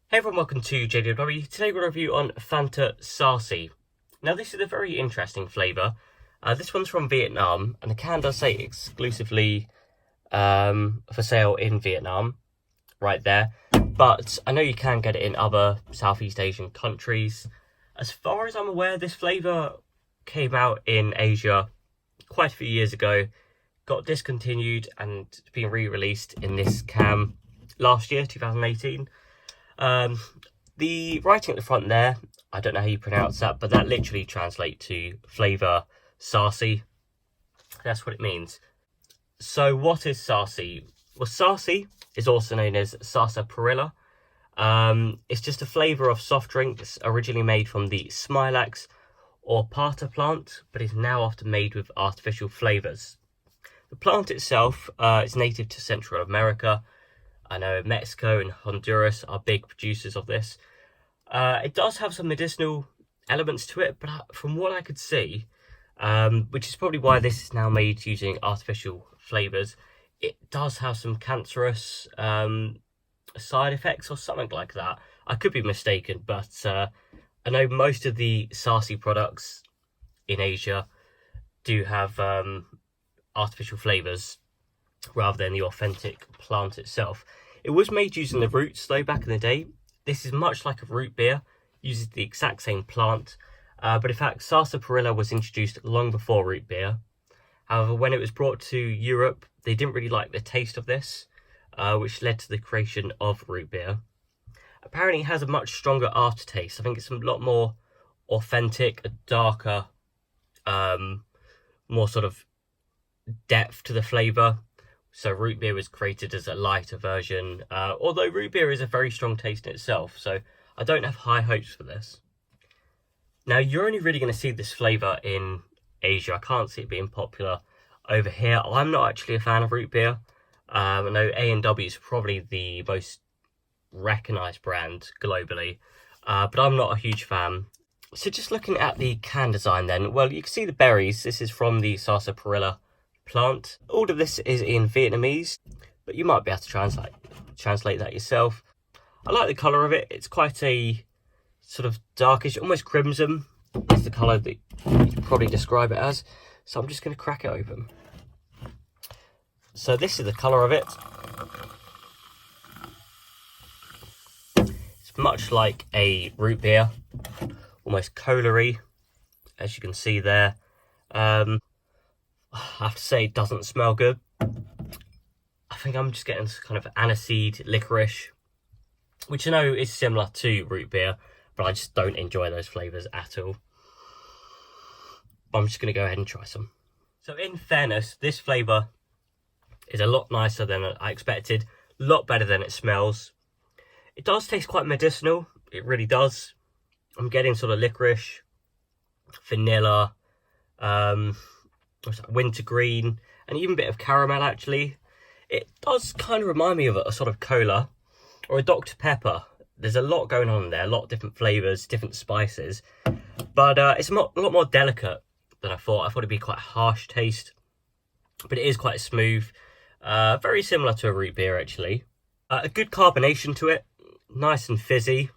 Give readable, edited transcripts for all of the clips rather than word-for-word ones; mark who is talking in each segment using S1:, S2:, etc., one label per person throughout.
S1: Hey everyone, welcome to JDW. Today we're going to review on Fanta Sarsi. Now this is a very interesting flavour. This one's from Vietnam, and the can does say exclusively for sale in Vietnam, right there. But I know you can get it in other Southeast Asian countries. As far as I'm aware, this flavour came out in Asia quite a few years ago, got discontinued and been re-released in this can last year, 2018. The writing at the front there, I don't know how you pronounce that, but that literally translates to flavour Sarsi. That's what it means. So what is Sarsi? Well, Sarsi is also known as Sarsaparilla. It's just a flavour of soft drinks originally made from the Smilax or Fanta plant, but is now often made with artificial flavours. The plant itself is native to Central America. I know Mexico and Honduras are big producers of this. It does have some medicinal elements to it, but from what I could see, which is probably why this is now made using artificial flavours, it does have some cancerous side effects or something like that. I could be mistaken, but I know most of the Sarsi products in Asia do have artificial flavours rather than the authentic plant itself. It was made using the roots though back in the day. This is much like a root beer, uses the exact same plant, but in fact Sarsaparilla was introduced long before root beer. However, when it was brought to Europe, they didn't really like the taste of this, which led to the creation of root beer. Apparently it has a much stronger aftertaste. I think it's a lot more authentic, a darker, more sort of depth to the flavour. So root beer was created as a lighter version, although root beer is a very strong taste in itself, so I don't have high hopes for this. Now, you're only really going to see this flavour in Asia. I can't see it being popular over here. I'm not actually a fan of root beer. I know A&W is probably the most recognised brand globally, but I'm not a huge fan. So just looking at the can design then, well, you can see the berries. This is from the Sarsaparilla plant. All of this is in Vietnamese, but you might be able to translate that yourself. I like the colour of it. It's quite a sort of darkish, almost crimson is the colour that you'd probably describe it as. So I'm just going to crack it open. So this is the colour of it. It's much like a root beer, almost cola-y, as you can see there. I have to say it doesn't smell good. I think I'm just getting kind of aniseed, licorice, which I know is similar to root beer, but I just don't enjoy those flavours at all. I'm just going to go ahead and try some. So in fairness, this flavour is a lot nicer than I expected, a lot better than it smells. It does taste quite medicinal, it really does. I'm getting sort of licorice, vanilla, wintergreen, and even a bit of caramel actually. It does kind of remind me of a sort of cola or a Dr. Pepper. There's a lot going on there, a lot of different flavours, different spices, but it's a lot more delicate than I thought. I thought it'd be quite a harsh taste, but it is quite smooth, very similar to a root beer actually. A good carbonation to it, nice and fizzy.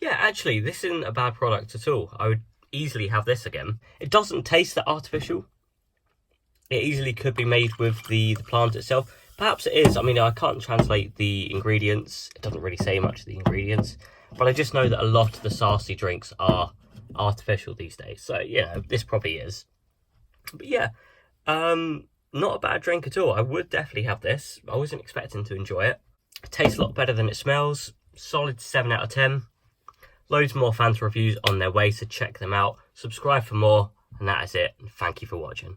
S1: Yeah, actually this isn't a bad product at all. I would easily have this again. It doesn't taste that artificial. It easily could be made with the plant itself. Perhaps it is. I mean, I can't translate the ingredients. It doesn't really say much of the ingredients, but I just know that a lot of the Sarsi drinks are artificial these days. So, you know, this probably is. But yeah, not a bad drink at all. I would definitely have this. I wasn't expecting to enjoy it. It tastes a lot better than it smells. Solid 7 out of 10. Loads more Fanta reviews on their way, so check them out. Subscribe for more, and that is it. And thank you for watching.